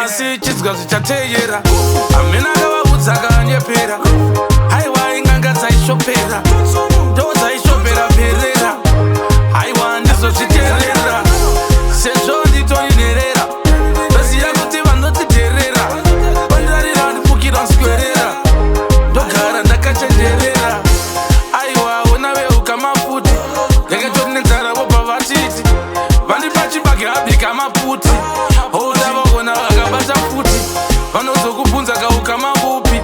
asi chidzwa zvichateyera amena akavaudza akanyepera haiwa inganga dzaishopera ndo dzaishopera perera haiwa ndizozviterera sezvo nditoinerera vaziya kuti vanotiterera vandirarira ndifukira nswerera ndogara ndakachenjerera aiwa ona Vehukama futi ndakatoti nenzara vobva vatiti vandipa chibage abika maputi ouda vaona vakabata futi vanozokubvunza kahukama bupi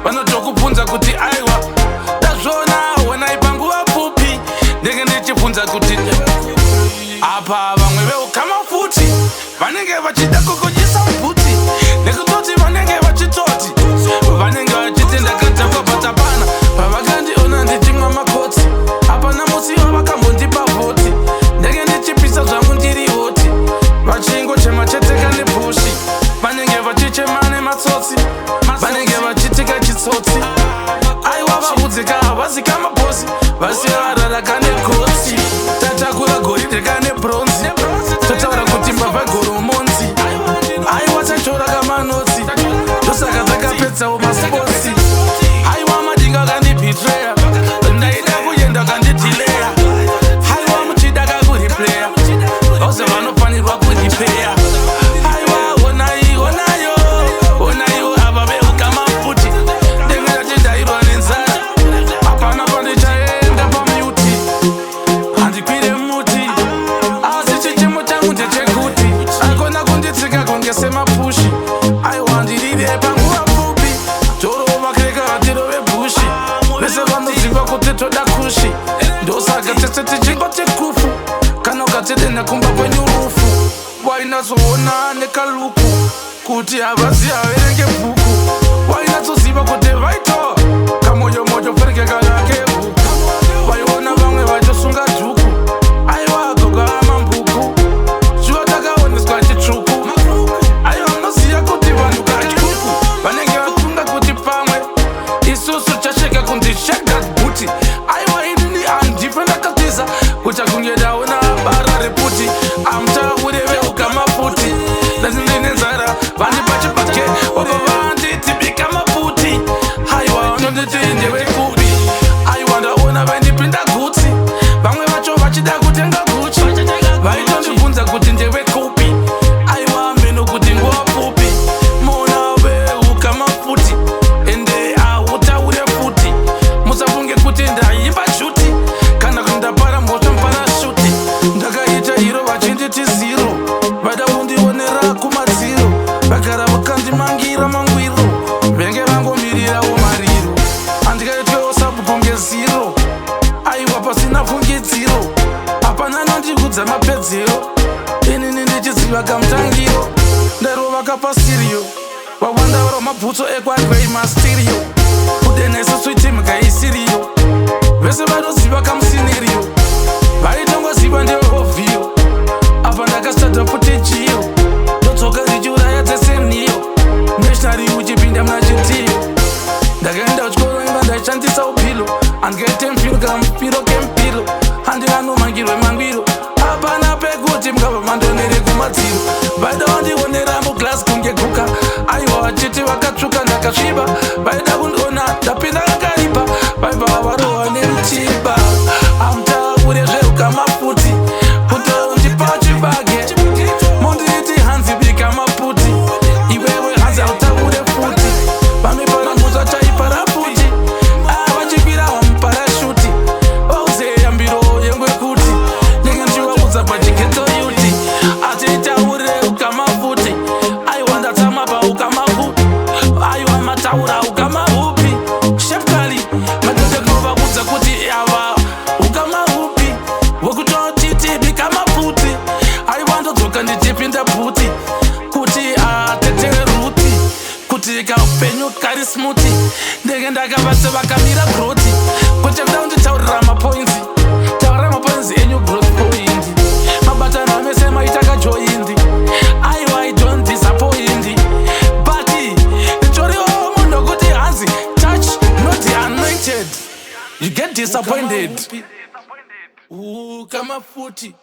vanotokubvunza kuti aiwa ndazvona onai panguva pfupi ndenge ndichibvunza kuti apa vamwe Vehukama futi vanenge vachida kukudyisa mbuti nekutoti vanenge vachitoti vanenge vachiti ndakadzakwa patapana pavakandiona ndichimwa makotsi hapana musi wavakambondipa vhoti ndenge ndichipisa zvangu ndiri hoti vachingochema cheteka nebhushi vanenge vachichema nematsotsi vanenge vachitika chitsotsi aiwa vabudzika havazika mabosi vasivarara kane gotsi tatakura goridhe kane bronzi totaura kuti mbavha goromonzi aiwa tatora kamanotsi ndosaka takapedzawo maspotsi aiwa madinga akandibhitreya ndaida kuenda kandidhileya aiwa muchida kakuriplaya ose vanofanirwa kuripeya aiwa onaiwo ava Vehukama futi ndenge ndati ndairwa nenzara hapana pandichaenda pamuti handikwire muti asi chichimo changu ndechekuti akona kunditsika kunge semapushi aiwa ndirire panguva pfupi torova kereka vatirove bhushi vese vanoziva kuti toda kushi ndosaka tese tichingoti kufu kana ukatedena kumba kwenyu rufu wainatsoona nekaluku kuti havazi haverenge bhuku wainatsoziva kuti vaito kamoyo-moyo fereke kanake huku vaiona vamwe vachosunga dhuku aiwa agoga amambuku zviva takaoneswa chitsvuku aiwa unoziva kuti vanhu kachuku vanenge vafunga kuti pamwe isusu chasheka kundishega bhuti aiwa inini handipe ndakatiza kuti akunge ndaona bara reputi amutaure Vehukama futi ndazindine nzara vandipa chibage obva vanditi bika maputi aiwa unonditi ndevekupi aiwa ndaona vaindipinda gutsi vamwe vacho vachida kutenga guchi vaitondibvunza kuti ndevekupi aiwa meno kuti nguva pfupi mona Vehukama futi ende hautaure futi musafunge kuti ndaimba shuti kana kuti ndapara mhosva muparashuti ndakaita hiro vachinditi ziro vada kundionera kumadziro vagara vakandimangira mangwiro venge vangomirirawo mariro handikaitwewo sabupo ngeziro aiwa pasina fungidziro hapana nondikudza mapedzero inini ndichiziva kamutangiro ndarova kapasiriyo wawandaura mabhutso ekwarwei masteriyo kudenesa switimga isiriyo vese vanoziva kamusiniriyo vaitongoziva ndeovhiyo apa ndakastada futi jiyo ndodzoka ndichiuraya dzeseniyo nationary uchipinda muna chitiyo ndakaenda kuchikoro imba ndaishandisa upilo handikaite mpiro kana mupiro kempiro handina nomangirwe mangwiro hapana pekuti mukabva mandonere kumadziro vaida vandionera muglasi kunge guka aiwa vachiti vakatsvuka ndakasviba vaida kundiona ndapinda kakaripa vaibva vavarova nemutiba amutaure Vehukama futi kutondipa chibage monditi hanzi bika maputi iwewe hanzi hautaure futi vamiparamuza chaipara futi vachikwira vamuparashuti vauzeya mbiro yengwe kuti ndenge ndichivaudza pachigeto yuti atitaure Vehukama futi aiwa ndatsama paHukama futi aiwa mataura Hukama hupi shepkali madodekunovaudza kuti ava Hukama hupi wekutotiti bika maputi aiwa ndodzoka ndichipinda bhuti kuti atetewe ruti kuti kaupenyu kari smuti ndenge ndakavase vakamira groti kuti kuda kunditaurira mapoinzi taurira mapoinzi enyu growth point mabatano amese maita kajoindi aiwa I don't disappoint but nditoriwo munhu kuti hanzi touch not anointed you get disappointed Vehukama futi